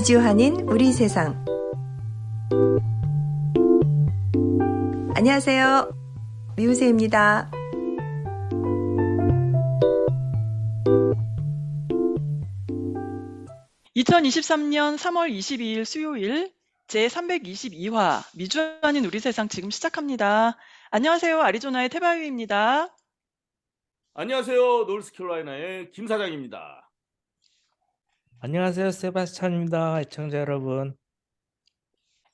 이주한인 우리 세상. 안녕하세요. 미우새입니다. 2023년 3월 22일 수요일 제322화 미주한인 우리 세상 지금 시작합니다. 안녕하세요. 아리조나의 태바유입니다. 안녕하세요. 노스캐롤라이나의 김 사장입니다. 안녕하세요. 세바스찬입니다. 애청자 여러분.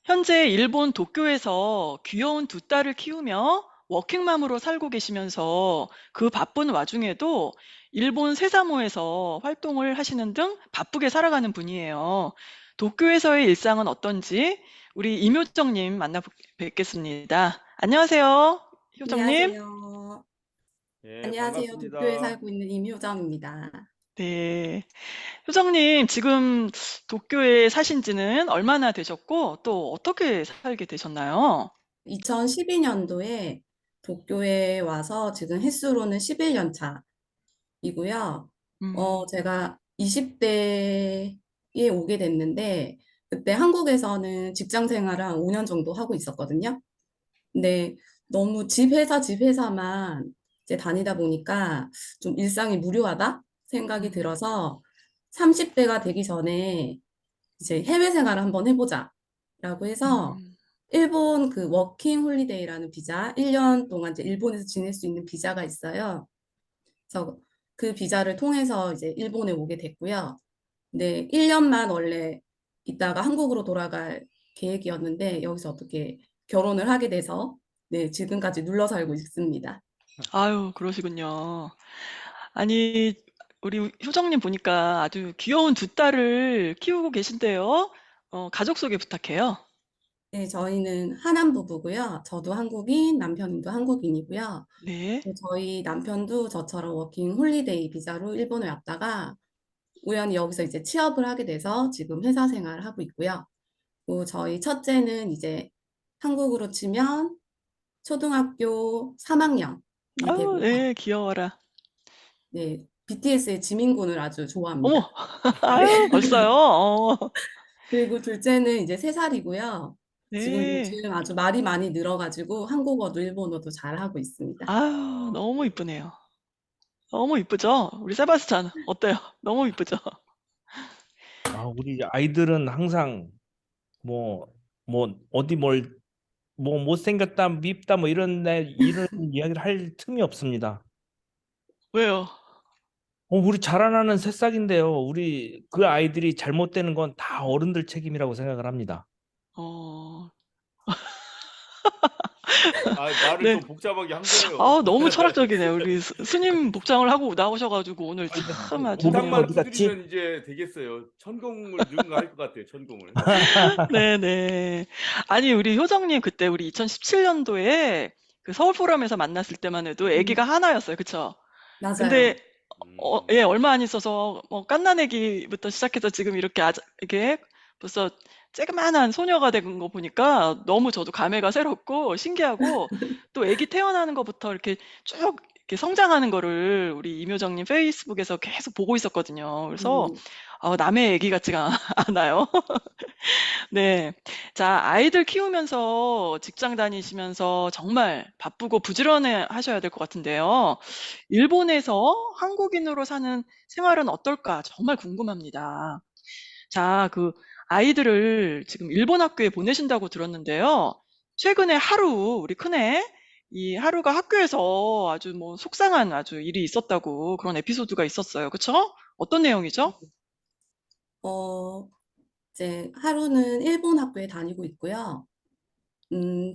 현재 일본 도쿄에서 귀여운 두 딸을 키우며 워킹맘으로 살고 계시면서 그 바쁜 와중에도 일본 세사모에서 활동을 하시는 등 바쁘게 살아가는 분이에요. 도쿄에서의 일상은 어떤지 우리 임효정님 만나 뵙겠습니다. 안녕하세요, 효정님. 안녕하세요. 예, 안녕하세요. 반갑습니다. 도쿄에 살고 있는 임효정입니다. 네. 효정님, 지금 도쿄에 사신 지는 얼마나 되셨고, 또 어떻게 살게 되셨나요? 2012년도에 도쿄에 와서 지금 횟수로는 11년 차이고요. 음, 제가 20대에 오게 됐는데, 그때 한국에서는 직장 생활을 한 5년 정도 하고 있었거든요. 근데 너무 집 회사만 이제 다니다 보니까 좀 일상이 무료하다 생각이 들어서 30대가 되기 전에 이제 해외 생활을 한번 해보자라고 해서 음. 일본 그 워킹 홀리데이라는 비자, 1년 동안 이제 일본에서 지낼 수 있는 비자가 있어요. 그래서 그 비자를 통해서 이제 일본에 오게 됐고요. 근데 1년만 원래 있다가 한국으로 돌아갈 계획이었는데 여기서 어떻게 결혼을 하게 돼서 네, 지금까지 눌러 살고 있습니다. 아유, 그러시군요. 아니, 우리 효정님 보니까 아주 귀여운 두 딸을 키우고 계신데요. 가족 소개 부탁해요. 네, 저희는 하남 부부고요. 저도 한국인, 남편도 한국인이고요. 네. 저희 남편도 저처럼 워킹 홀리데이 비자로 일본에 왔다가 우연히 여기서 이제 취업을 하게 돼서 지금 회사 생활을 하고 있고요. 그리고 저희 첫째는 이제 한국으로 치면 초등학교 3학년이 아유, 되고요. 네, 귀여워라. 네, BTS의 지민군을 아주 좋아합니다. 어머, 아유, 벌써요? 그리고 둘째는 이제 3살이고요. 지금 네. 요즘 아주 말이 많이 늘어가지고 한국어도 일본어도 잘하고 있습니다. 아유, 너무 이쁘네요. 너무 이쁘죠? 우리 세바스찬, 어때요? 너무 이쁘죠? 우리 아이들은 항상 어디 못생겼다, 밉다 이런 이야기를 할 틈이 없습니다. 왜요? 우리 자라나는 새싹인데요. 우리 그 아이들이 잘못되는 건 다 어른들 책임이라고 생각을 합니다. 어, 말을 네. 좀 복잡하게 한 거예요. 너무 철학적이네요. 우리 스님 복장을 하고 나오셔가지고 오늘 참 아주. 고백이 부탁만 어디 갔지? 두드리면 이제 되겠어요. 천공을 능가할 것 같아요. 천공을. 네네. 아니, 우리 효정님 그때 우리 2017년도에 그 서울 포럼에서 만났을 때만 해도 아기가 하나였어요. 그쵸? 맞아요. 근데 음. 예, 얼마 안 있어서 갓난아기부터 시작해서 지금 이렇게 벌써 쬐그만한 소녀가 된 거 보니까 너무 저도 감회가 새롭고 신기하고, 또 아기 태어나는 것부터 이렇게 쭉 이렇게 성장하는 거를 우리 임효정님 페이스북에서 계속 보고 있었거든요. 그래서 남의 아기 같지가 않아요. 네. 자, 아이들 키우면서 직장 다니시면서 정말 바쁘고 부지런해 하셔야 될 것 같은데요. 일본에서 한국인으로 사는 생활은 어떨까 정말 궁금합니다. 자, 그 아이들을 지금 일본 학교에 보내신다고 들었는데요. 최근에 우리 큰애, 이 하루가 학교에서 아주 속상한 아주 일이 있었다고 그런 에피소드가 있었어요. 그쵸? 어떤 내용이죠? 이제 하루는 일본 학교에 다니고 있고요.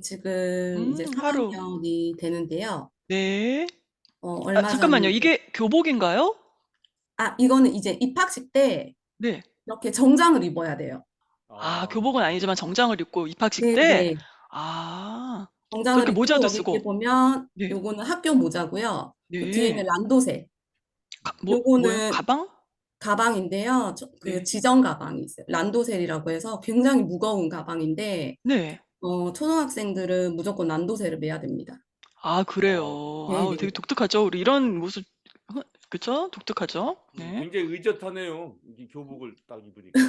지금 이제 하루. 3학년이 되는데요. 네. 얼마 전에 잠깐만요. 이게 교복인가요? 이거는 이제 입학식 때 네. 이렇게 정장을 입어야 돼요. 교복은 아니지만 정장을 입고 입학식 네, 때? 네. 아, 또 정장을 이렇게 입고 모자도 여기 이렇게 쓰고. 보면 네. 요거는 학교 모자고요. 그 뒤에는 네. 란도세. 뭐요? 요거는 가방? 가방인데요. 그 네. 지정 가방이 있어요. 란도셀이라고 해서 굉장히 무거운 가방인데 네. 초등학생들은 무조건 란도셀을 매야 됩니다. 그래요. 네네. 되게 독특하죠. 우리 이런 모습, 그쵸? 독특하죠? 네. 굉장히 의젓하네요. 이 교복을 딱 입으니까.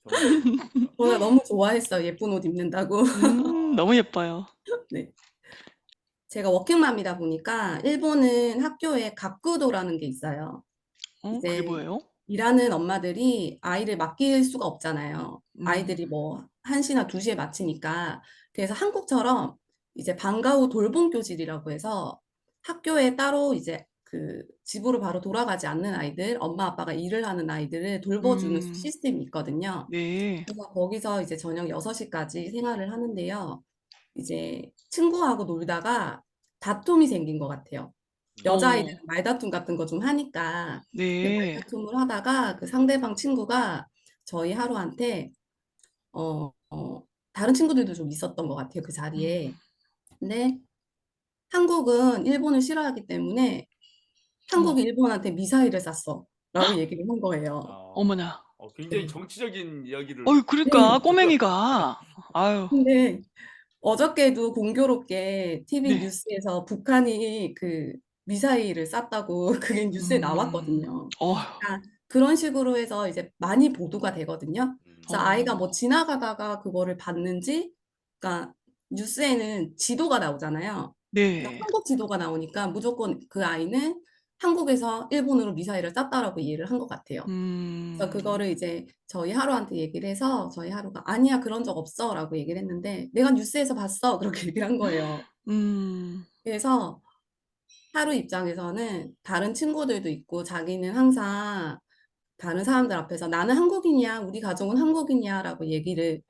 정말. 저는 너무 좋아했어요. 예쁜 옷 입는다고. 너무 예뻐요. 네. 제가 워킹맘이다 보니까 일본은 학교에 가쿠도라는 게 있어요. 그게 이제 뭐예요? 일하는 엄마들이 아이를 맡길 수가 없잖아요. 음, 아이들이 뭐 1시나 2시에 마치니까. 그래서 한국처럼 이제 방과 후 돌봄 교실이라고 해서 학교에 따로 이제 그 집으로 바로 돌아가지 않는 아이들, 엄마 아빠가 일을 하는 아이들을 돌봐주는 음, 시스템이 있거든요. 네. 그래서 거기서 이제 저녁 6시까지 생활을 하는데요. 이제 친구하고 놀다가 다툼이 생긴 것 같아요. 여자아이들은 어, 말다툼 같은 거 좀 하니까. 근데 네. 말다툼을 하다가 그 상대방 친구가 저희 하루한테 어, 다른 친구들도 좀 있었던 것 같아요. 그 음, 자리에. 근데 한국은 일본을 싫어하기 때문에 어머, 한국이 일본한테 미사일을 쐈어. 라고 얘기를 한 거예요. 어머나. 굉장히 네. 정치적인 이야기를 그러니까 네. 꼬맹이가 아유, 근데 어저께도 공교롭게 TV 네. 뉴스에서 북한이 그 미사일을 쐈다고 그게 뉴스에 음, 나왔거든요. 어, 그러니까 그런 식으로 해서 이제 많이 보도가 되거든요. 그래서 아이가 뭐 어, 지나가다가 그거를 봤는지, 그러니까 뉴스에는 지도가 나오잖아요. 그래서 네. 한국 지도가 나오니까 무조건 그 아이는 한국에서 일본으로 미사일을 쐈다라고 이해를 한 것 같아요. 그래서 음, 그거를 이제 저희 하루한테 얘기를 해서 저희 하루가 아니야 그런 적 없어 라고 얘기를 했는데 내가 뉴스에서 봤어 그렇게 얘기를 한 거예요. 음, 그래서 하루 입장에서는 다른 친구들도 있고 자기는 항상 다른 사람들 앞에서 나는 한국인이야 우리 가족은 한국인이야 라고 얘기를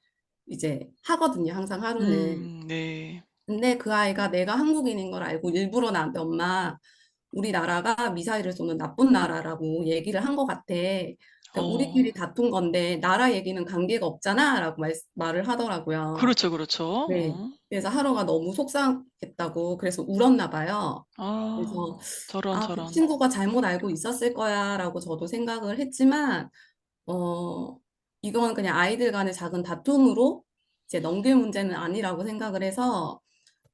이제 하거든요 항상 하루는. 네. 근데 그 아이가 내가 한국인인 걸 알고 일부러 나한테 엄마 우리나라가 미사일을 쏘는 나쁜 나라라고 얘기를 한 것 같아. 그러니까 어, 우리끼리 다툰 건데 나라 얘기는 관계가 없잖아 라고 말을 하더라고요. 그렇죠, 그렇죠. 네. 그래서 하루가 너무 속상했다고 그래서 울었나 봐요. 그래서 저런, 그 저런. 친구가 잘못 알고 있었을 거야 라고 저도 생각을 했지만 어, 이건 그냥 아이들 간의 작은 다툼으로 이제 넘길 문제는 아니라고 생각을 해서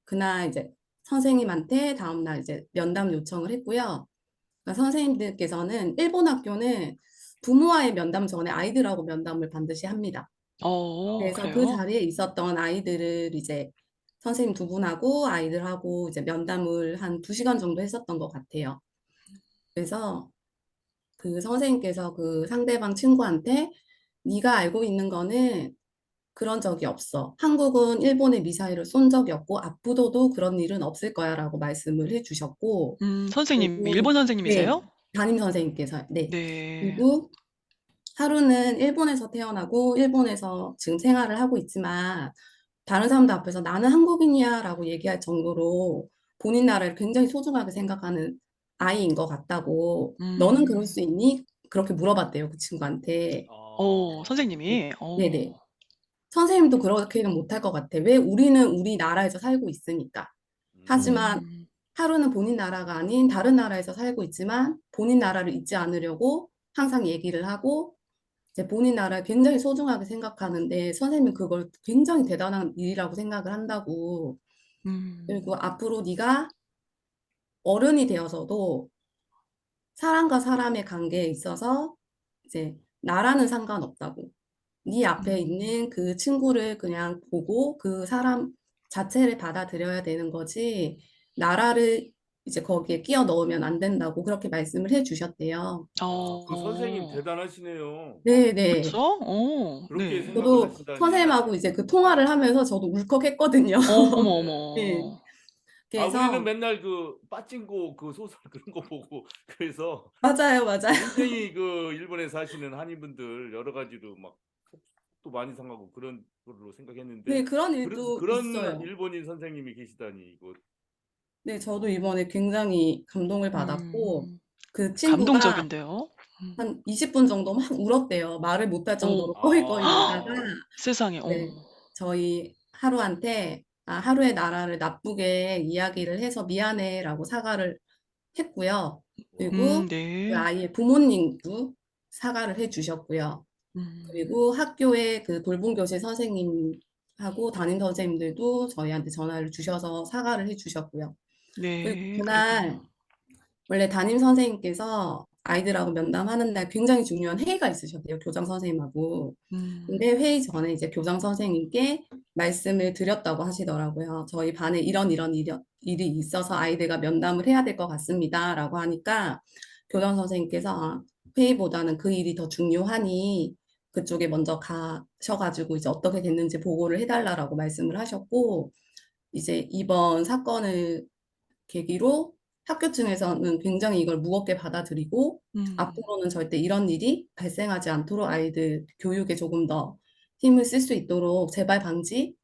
그날 이제 선생님한테 다음날 이제 면담 요청을 했고요. 그러니까 선생님들께서는 일본 학교는 부모와의 면담 전에 아이들하고 면담을 반드시 합니다. 그래서 그 그래요? 자리에 있었던 아이들을 이제 선생님 두 분하고 아이들하고 이제 면담을 한 2시간 정도 했었던 것 같아요. 그래서 그 선생님께서 그 상대방 친구한테 네가 알고 있는 거는 그런 적이 없어. 한국은 일본에 미사일을 쏜 적이 없고 앞으로도 그런 일은 없을 거야라고 말씀을 해주셨고 선생님, 그리고 일본 네, 선생님이세요? 담임 선생님께서 네. 네. 그리고 하루는 일본에서 태어나고 일본에서 지금 생활을 하고 있지만 다른 사람들 앞에서 나는 한국인이야라고 얘기할 정도로 본인 나라를 굉장히 소중하게 생각하는 아이인 것 같다고 너는 그럴 음, 수 있니? 그렇게 물어봤대요, 그 친구한테. 네, 선생님이, 네네. 선생님도 그렇게는 못할 것 같아. 왜 우리는 우리나라에서 살고 있으니까. 하지만 음, 하루는 본인 나라가 아닌 다른 나라에서 살고 있지만 본인 나라를 잊지 않으려고 항상 얘기를 하고 이제 본인 나라를 굉장히 소중하게 생각하는데 선생님은 그걸 굉장히 대단한 일이라고 생각을 한다고. 음, 그리고 앞으로 네가 어른이 되어서도 사람과 사람의 관계에 있어서 이제 나라는 상관없다고. 네 앞에 음, 있는 그 친구를 그냥 보고 그 사람 자체를 받아들여야 되는 거지 나라를 이제 거기에 끼워 넣으면 안 된다고 그렇게 말씀을 해 주셨대요. 그 선생님 대단하시네요. 네네. 그렇죠? 그렇게 네. 생각을 저도 하신다니. 선생님하고 이제 그 통화를 하면서 저도 울컥했거든요. 어머, 네. 네. 어머. 우리는 그래서 맨날 그 빠찡고 그 소설 그런 거 보고 그래서 맞아요, 맞아요. 굉장히 그 일본에 사시는 한인분들 여러 가지로 막 속도 많이 상하고 그런 걸로 네, 생각했는데 그런 일도 그런 있어요. 일본인 선생님이 계시다니 이거. 네, 저도 이번에 굉장히 감동을 받았고 음, 그 친구가 감동적인데요. 한 20분 정도 막 울었대요. 말을 못할 어, 정도로 꺼이꺼이 울다가 세상에, 네, 저희 하루한테 하루의 나라를 나쁘게 이야기를 해서 미안해라고 사과를 했고요. 그리고 그 네. 아이의 부모님도 사과를 해 주셨고요. 음, 그리고 학교의 그 돌봄 교실 선생님하고 담임 선생님들도 저희한테 전화를 주셔서 사과를 해 주셨고요. 그리고 네, 그랬군요. 그날 원래 담임 선생님께서 아이들하고 면담하는 날 굉장히 중요한 회의가 있으셨대요. 교장 선생님하고. 근데 회의 전에 이제 교장 선생님께 말씀을 드렸다고 하시더라고요. 저희 반에 이런 일이 있어서 아이들과 면담을 해야 될 것 같습니다. 라고 하니까 교장 선생님께서 회의보다는 그 일이 더 중요하니 그쪽에 먼저 가셔가지고 이제 어떻게 됐는지 보고를 해달라고 말씀을 하셨고, 이제 이번 사건을 계기로 학교 측에서는 굉장히 이걸 무겁게 받아들이고 앞으로는 절대 이런 일이 발생하지 않도록 아이들 교육에 조금 더 힘을 쓸 수 있도록 재발 방지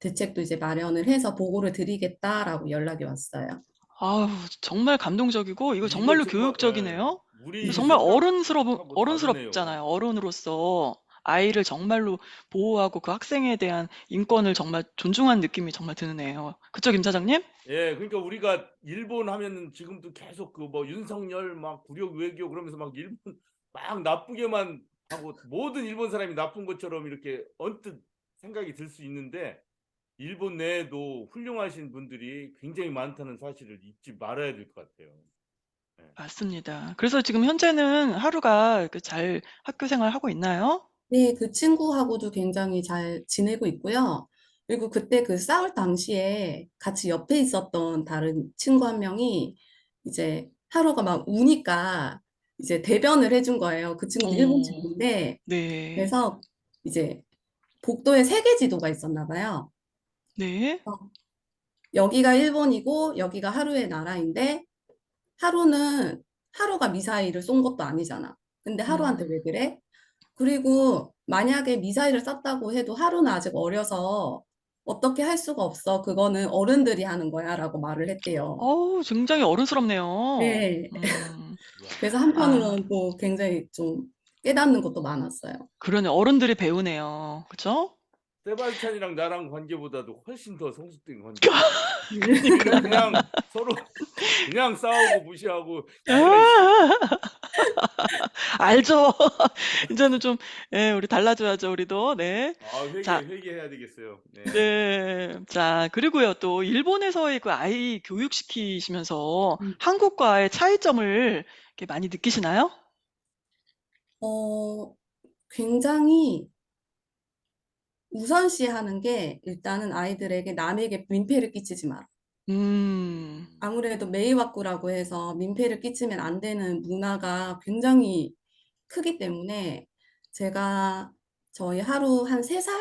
대책도 이제 마련을 해서 보고를 드리겠다라고 연락이 왔어요. 아우, 정말 감동적이고 이거 이거 정말로 정말 교육적이네요. 우리 정말 생각하고 다르네요. 어른스럽잖아요. 어른으로서 아이를 정말로 보호하고 그 학생에 대한 인권을 정말 존중한 느낌이 정말 드네요. 그쵸, 김 차장님? 예, 그러니까 우리가 일본 하면은 지금도 계속 그 뭐 윤석열 막 굴욕 외교 그러면서 막 일본 막 나쁘게만 하고 모든 일본 사람이 나쁜 것처럼 이렇게 언뜻 생각이 들 수 있는데 일본 내에도 훌륭하신 분들이 굉장히 많다는 사실을 잊지 말아야 될 것 같아요. 예. 맞습니다. 그래서 지금 현재는 하루가 잘 학교 생활 하고 있나요? 네, 그 친구하고도 굉장히 잘 지내고 있고요. 그리고 그때 그 싸울 당시에 같이 옆에 있었던 다른 친구 한 명이 이제 하루가 막 우니까 이제 대변을 해준 거예요. 그 친구도 일본 어, 친구인데, 네, 그래서 이제 복도에 세계 지도가 있었나 봐요. 네, 여기가 일본이고 여기가 하루의 나라인데 하루가 미사일을 쏜 것도 아니잖아. 근데 하루한테 음, 왜 그래? 그리고 만약에 미사일을 쐈다고 해도 하루는 아직 어려서 어떻게 할 수가 없어. 그거는 어른들이 하는 거야. 라고 말을 했대요. 어우, 굉장히 어른스럽네요. 네. 야, 그래서 아, 한편으로는 또 굉장히 좀 깨닫는 것도 많았어요. 그러네. 어른들이 배우네요. 그쵸? 세바스찬이랑 나랑 관계보다도 훨씬 더 성숙된 관계죠. 우리는 그냥 서로 그냥 싸우고 무시하고 내가 알죠. 이제는 좀, 예, 우리 달라져야죠, 우리도. 네. 자, 회개해야 되겠어요. 네. 네. 자, 그리고요, 또, 일본에서의 그 아이 교육시키시면서 음. 한국과의 차이점을 이렇게 많이 느끼시나요? 어, 굉장히 우선시하는 게 일단은 아이들에게 남에게 민폐를 끼치지 마라. 음, 아무래도 메이와쿠라고 해서 민폐를 끼치면 안 되는 문화가 굉장히 크기 때문에 제가 저희 하루 한 3살?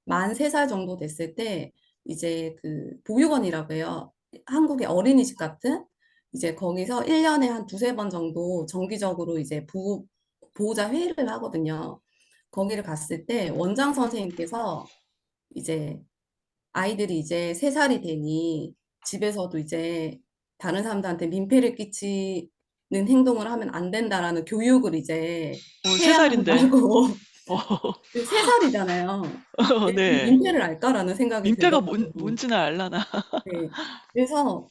만 3살 정도 됐을 때 이제 그 보육원이라고 해요. 한국의 어린이집 같은 이제 거기서 1년에 한 두세 번 정도 정기적으로 이제 보호자 회의를 하거든요. 거기를 갔을 때 원장 선생님께서 이제 아이들이 이제 3살이 되니 집에서도 이제 다른 사람들한테 민폐를 끼치는 행동을 하면 안 된다라는 교육을 이제 세 해야 살인데. 한다고. 어, 3살이잖아요. 네. 민폐를 알까라는 생각이 민폐가 들더라고요. 뭔지는 알라나. 네. 그래서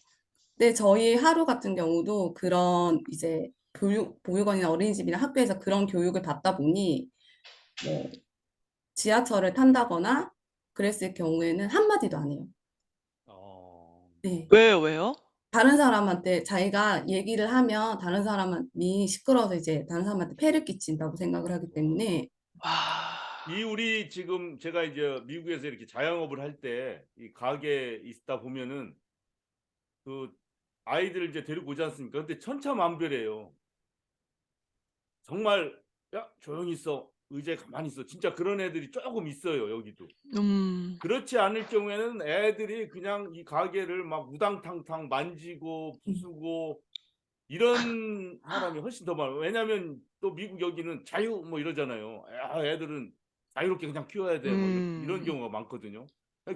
네, 저희 하루 같은 경우도 그런 이제 보육원이나 어린이집이나 학교에서 그런 교육을 받다 보니 뭐 지하철을 탄다거나 그랬을 경우에는 한마디도 안 해요. 어, 네. 왜요? 다른 사람한테 자기가 얘기를 하면 다른 사람이 시끄러워서 이제 다른 사람한테 폐를 끼친다고 생각을 하기 때문에 와, 이 우리 지금 제가 이제 미국에서 이렇게 자영업을 할 때 이 가게 있다 보면은 그 아이들을 이제 데리고 오지 않습니까? 근데 천차만별이에요. 정말 야 조용히 있어 의자에 가만히 있어 진짜 그런 애들이 조금 있어요 여기도. 그렇지 않을 경우에는 애들이 그냥 이 가게를 막 우당탕탕 만지고 부수고 이런 사람이 훨씬 더 많아요. 왜냐하면 또 미국 여기는 자유 뭐 이러잖아요. 야, 애들은 자유롭게 그냥 키워야 돼 뭐 이런 경우가 많거든요.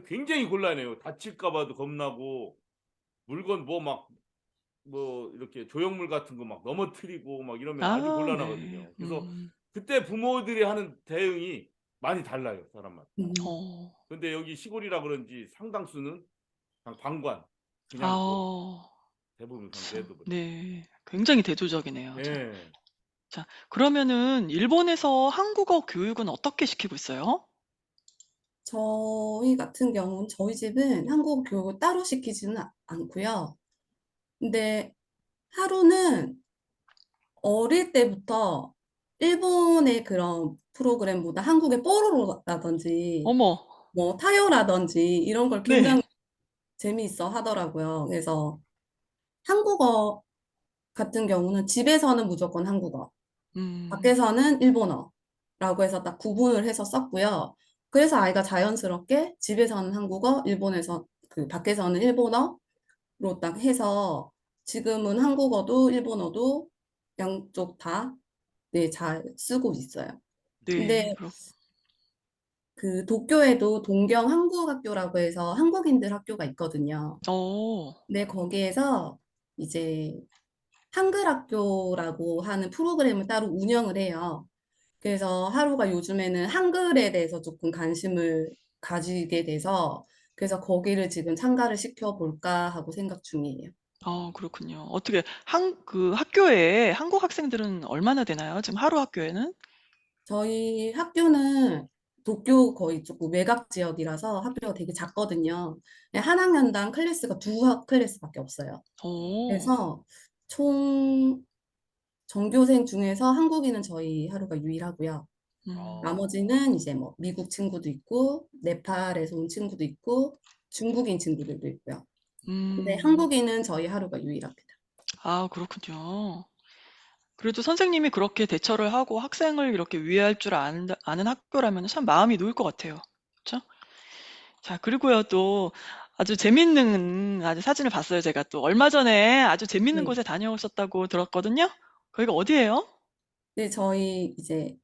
굉장히 곤란해요. 다칠까 봐도 겁나고 물건 뭐 막 뭐 이렇게 조형물 같은 거 막 넘어뜨리고 막 이러면 아주 아, 네. 곤란하거든요. 그래서 그때 부모들이 하는 대응이 많이 달라요, 사람마다. 음, 어, 근데 여기 시골이라 그런지 상당수는 그냥 방관, 그냥 둬. 아, 대부분 그냥 내둬버려. 네. 굉장히 대조적이네요. 자, 예. 그러면은 일본에서 한국어 교육은 어떻게 시키고 있어요? 저희 같은 경우는 저희 집은 한국 교육을 따로 시키지는 않고요. 근데 하루는 어릴 때부터 일본의 그런 프로그램보다 한국의 뽀로로라든지 어머, 뭐 타요라든지 이런 걸 네. 굉장히 재미있어 하더라고요. 그래서 한국어 같은 경우는 집에서는 무조건 한국어, 음, 밖에서는 일본어라고 해서 딱 구분을 해서 썼고요. 그래서 아이가 자연스럽게 집에서는 한국어, 밖에서는 일본어로 딱 해서 지금은 한국어도 일본어도 양쪽 다 네, 잘 쓰고 있어요. 네, 근데 그 도쿄에도 동경 한국학교라고 해서 한국인들 학교가 있거든요. 어, 근데 거기에서 이제 한글 학교라고 하는 프로그램을 따로 운영을 해요. 그래서 하루가 요즘에는 한글에 대해서 조금 관심을 가지게 돼서 그래서 거기를 지금 참가를 시켜볼까 하고 생각 중이에요. 그렇군요. 어떻게, 그 학교에 한국 학생들은 얼마나 되나요? 지금 하루 학교에는? 저희 학교는 도쿄 거의 조금 외곽 지역이라서 학교가 되게 작거든요. 한 학년당 클래스가 두 클래스밖에 없어요. 오, 그래서 총 전교생 중에서 한국인은 저희 하루가 유일하고요. 음, 나머지는 이제 뭐 미국 친구도 있고, 네팔에서 온 친구도 있고, 중국인 친구들도 있고요. 근데 음, 한국인은 저희 하루가 유일합니다. 그렇군요. 그래도 선생님이 그렇게 대처를 하고 학생을 이렇게 위해할 줄 아는 학교라면 참 마음이 놓일 것 같아요. 그렇죠? 자, 그리고요, 또 아주 재밌는 아주 사진을 봤어요, 제가 또. 얼마 전에 아주 재밌는 네. 곳에 다녀오셨다고 들었거든요. 거기가 어디예요? 네, 저희 이제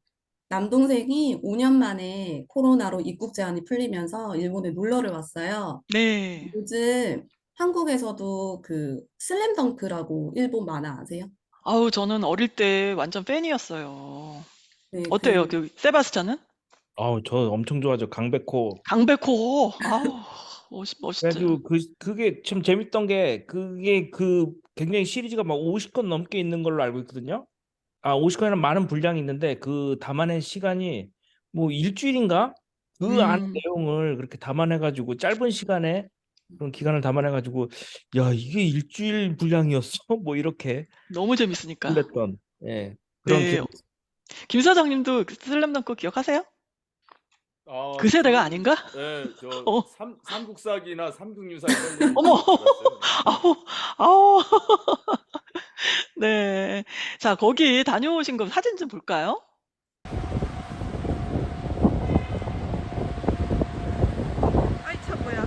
남동생이 5년 만에 코로나로 입국 제한이 풀리면서 일본에 놀러를 왔어요. 네. 요즘 한국에서도 그 슬램덩크라고 일본 만화 아세요? 아우, 저는 어릴 때 완전 팬이었어요. 네, 어때요? 그 세바스찬은? 아우, 저 엄청 좋아하죠. 강백호. 강백호. 아우, 멋있죠. 그래가지고 그게 참 재밌던 게 그게 굉장히 시리즈가 막 50권 넘게 있는 걸로 알고 있거든요. 50권이나 많은 분량이 있는데 그 담아낸 시간이 뭐 일주일인가? 그 안에 음, 내용을 그렇게 담아내가지고 짧은 시간에 그런 기간을 담아내가지고 야 이게 일주일 분량이었어? 뭐 이렇게 너무 재밌으니까. 놀랬던 그런 네. 기억이 김 사장님도 그 슬램덩크 기억하세요? 그 세대가 저는 아닌가? 예, 저 어, 삼국사기나 삼국유사 이런 거 어머, 보면서 놀았어요. 예. 아우, 아우, 네. 자, 거기 다녀오신 거 사진 좀 볼까요? 아이, 참, 뭐야.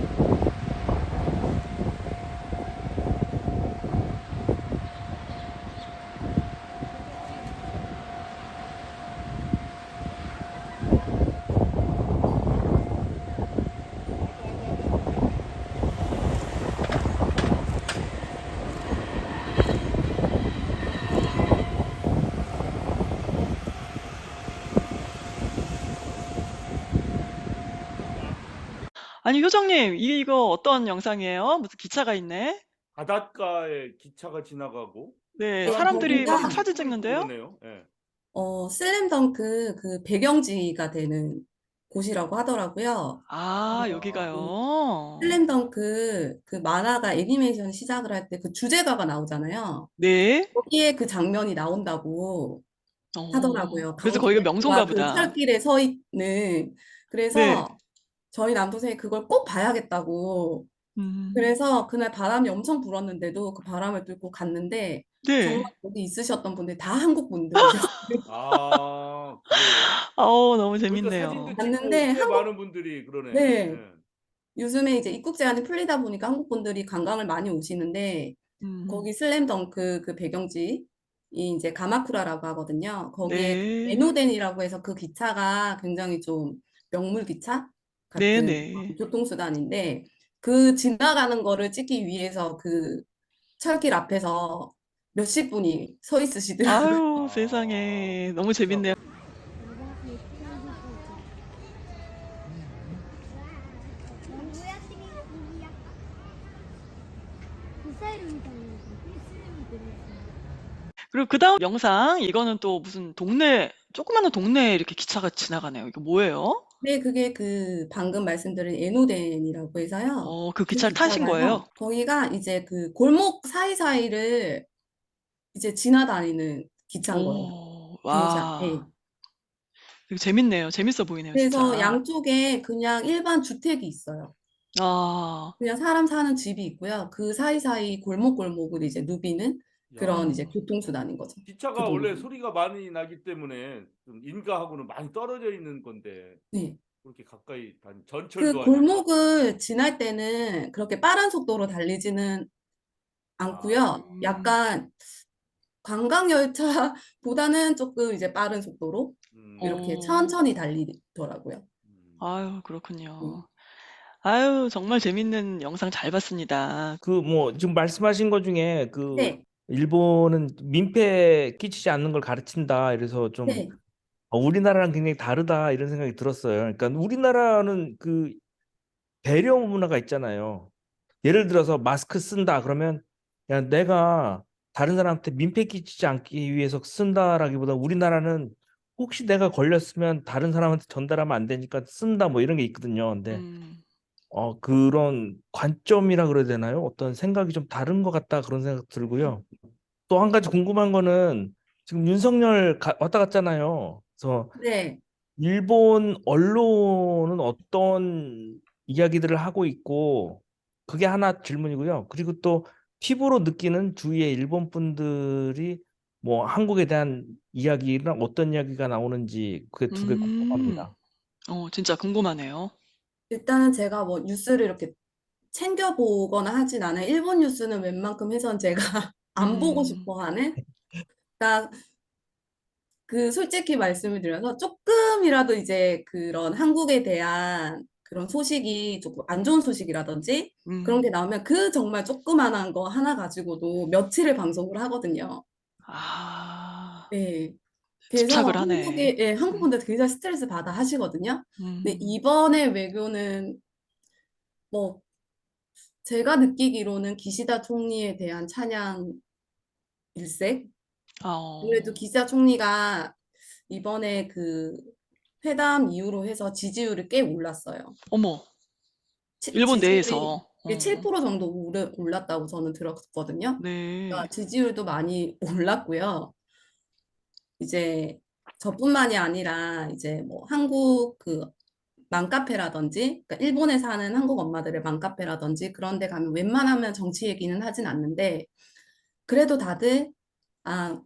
아니, 효정님, 이거 어떤 영상이에요? 무슨 기차가 있네? 바닷가에 기차가 지나가고 네, 네, 사람들이 막 거기가 사진 춤을 찍는데요? 그거네요. 예. 슬램덩크 그 배경지가 되는 곳이라고 하더라고요. 그 여기가요. 슬램덩크 그 만화가 애니메이션 시작을 할 때 그 주제가가 나오잖아요. 네. 거기에 그 장면이 나온다고 하더라고요. 그래서 거기가 명소인가 강철도가 그 보다. 철길에 서 있는. 네. 그래서 저희 남동생이 그걸 꼭 봐야겠다고. 음, 그래서 그날 바람이 엄청 불었는데도 그 바람을 뚫고 갔는데 정말 네. 거기 있으셨던 분들 다 한국 분들이셨어요. 아, 그래요? 너무 그러니까 재밌네요. 사진도 찍고 갔는데 꽤 한국, 많은 분들이 그러네. 네. 예. 요즘에 이제 입국 제한이 풀리다 보니까 한국 분들이 관광을 많이 오시는데 음, 거기 슬램덩크 그 배경지 이 이제 가마쿠라라고 하거든요. 거기에 그 네. 에노덴이라고 해서 그 기차가 굉장히 좀 명물 기차 같은 네네. 교통수단인데 그 지나가는 거를 찍기 위해서 그 철길 앞에서 몇십 분이 서 있으시더라고요. 아유, 아, 세상에. 그 너무 재밌네요. 기차가 그리고 그 다음 영상, 이거는 또 무슨 조그마한 동네에 이렇게 기차가 지나가네요. 이거 뭐예요? 네, 그게 그 방금 말씀드린 에노덴이라고 해서요. 그 그 기차를 타신 거예요? 기차가요. 거기가 이제 그 골목 사이사이를 이제 지나다니는 기차인 거예요. 오, 기차. 예. 와, 되게 재밌네요. 재밌어 보이네요, 그래서 진짜. 양쪽에 그냥 일반 주택이 있어요. 아, 그냥 사람 사는 집이 있고요. 그 사이사이 골목골목을 이제 누비는 그런 야, 이제 교통수단인 거죠. 기차가 원래 교통수단. 소리가 많이 나기 때문에 좀 인가하고는 많이 떨어져 있는 건데 네. 그렇게 가까이 그 전철도 아니고. 골목을 지날 때는 그렇게 빠른 속도로 달리지는 아, 않고요. 약간 관광열차보다는 조금 이제 빠른 속도로 이렇게 어, 천천히 달리더라고요. 아유, 네. 그렇군요. 아유, 정말 재밌는 영상 잘 봤습니다. 그 뭐 지금 말씀하신 것 중에 그 네, 일본은 민폐 끼치지 않는 걸 가르친다. 이래서 좀 네, 우리나라랑 굉장히 다르다 이런 생각이 들었어요. 그러니까 우리나라는 그 배려 문화가 있잖아요. 예를 들어서 마스크 쓴다 그러면 야 내가 다른 사람한테 민폐 끼치지 않기 위해서 쓴다라기보다 우리나라는 혹시 내가 걸렸으면 다른 사람한테 전달하면 안 되니까 쓴다 뭐 이런 게 있거든요. 근데 음, 그런 관점이라 그래야 되나요? 어떤 생각이 좀 다른 것 같다 그런 생각 들고요. 또 한 가지 궁금한 거는 지금 윤석열 왔다 갔잖아요. 그래서 네. 일본 언론은 어떤 이야기들을 하고 있고 그게 하나 질문이고요. 그리고 또 피부로 느끼는 주위의 일본 분들이 뭐 한국에 대한 이야기랑 어떤 이야기가 나오는지 그게 두 개 음, 궁금합니다. 진짜 궁금하네요. 일단은 제가 뭐 뉴스를 이렇게 챙겨보거나 하진 않아요. 일본 뉴스는 웬만큼 해선 제가 안 보고 음, 싶어 하는? 그러니까 그 솔직히 말씀을 드려서 조금이라도 이제 그런 한국에 대한 그런 소식이 조금 안 좋은 소식이라든지 그런 게 음, 나오면 그 정말 조그만한 거 하나 가지고도 며칠을 방송을 하거든요. 아, 네. 그래서 집착을 하네. 한국 음, 분들 굉장히 스트레스 받아 하시거든요. 근데 음, 이번에 외교는 뭐 제가 느끼기로는 기시다 총리에 대한 찬양 일색. 아무래도 어, 기시다 총리가 이번에 그 회담 이후로 해서 지지율이 꽤 올랐어요. 어머, 일본 지지율이 내에서, 7% 정도 올랐다고 저는 들었거든요. 네, 그러니까 지지율도 많이 올랐고요. 이제 저뿐만이 아니라 이제 뭐 한국 그 맘카페라든지, 그러니까 일본에 사는 한국 엄마들의 맘카페라든지 그런 데 가면 웬만하면 정치 얘기는 하진 않는데 그래도 다들 아,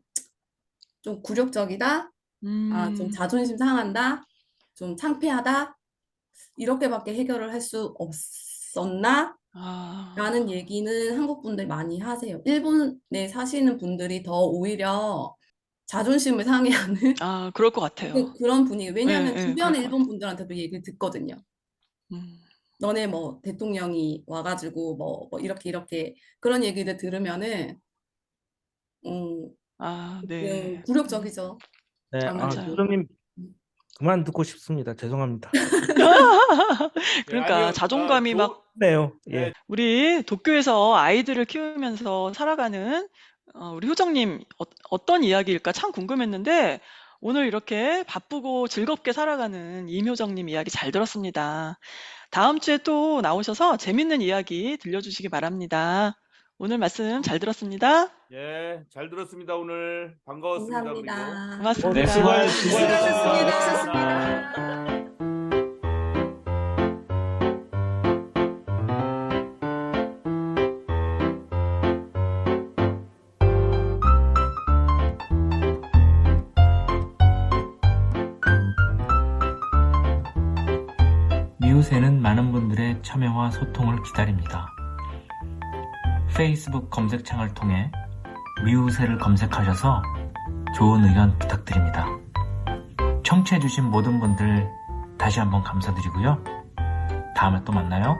좀 굴욕적이다, 아, 좀 음, 자존심 상한다, 좀 창피하다, 이렇게밖에 해결을 할 수 없었나? 라는 아, 얘기는 한국 분들 많이 하세요. 일본에 사시는 분들이 더 오히려 자존심을 상해하는 그럴 것 같아요. 그런 분위기. 예, 왜냐하면 예, 그럴 주변 것 같아요. 일본 분들한테도 얘기를 듣거든요. 음, 너네 뭐 대통령이 와가지고 뭐 이렇게 이렇게 그런 얘기를 들으면은 네, 조금 굴욕적이죠. 네, 아무래도. 소장님 그만 듣고 싶습니다. 죄송합니다. 네, 그러니까 아니요. 자존감이 막 네요. 예. 네, 우리 도쿄에서 아이들을 키우면서 살아가는 우리 효정님 어떤 이야기일까 참 궁금했는데 오늘 이렇게 바쁘고 즐겁게 살아가는 임효정님 이야기 잘 들었습니다. 다음 주에 또 나오셔서 재밌는 이야기 들려주시기 바랍니다. 오늘 말씀 잘 들었습니다. 예, 잘 들었습니다. 오늘 반가웠습니다. 그리고 감사합니다. 네, 고맙습니다. 수고하셨습니다. 수고하셨습니다. 미우새는 많은 분들의 참여와 소통을 기다립니다. 페이스북 검색창을 통해 미우새를 검색하셔서 좋은 의견 부탁드립니다. 청취해주신 모든 분들 다시 한번 감사드리고요. 다음에 또 만나요.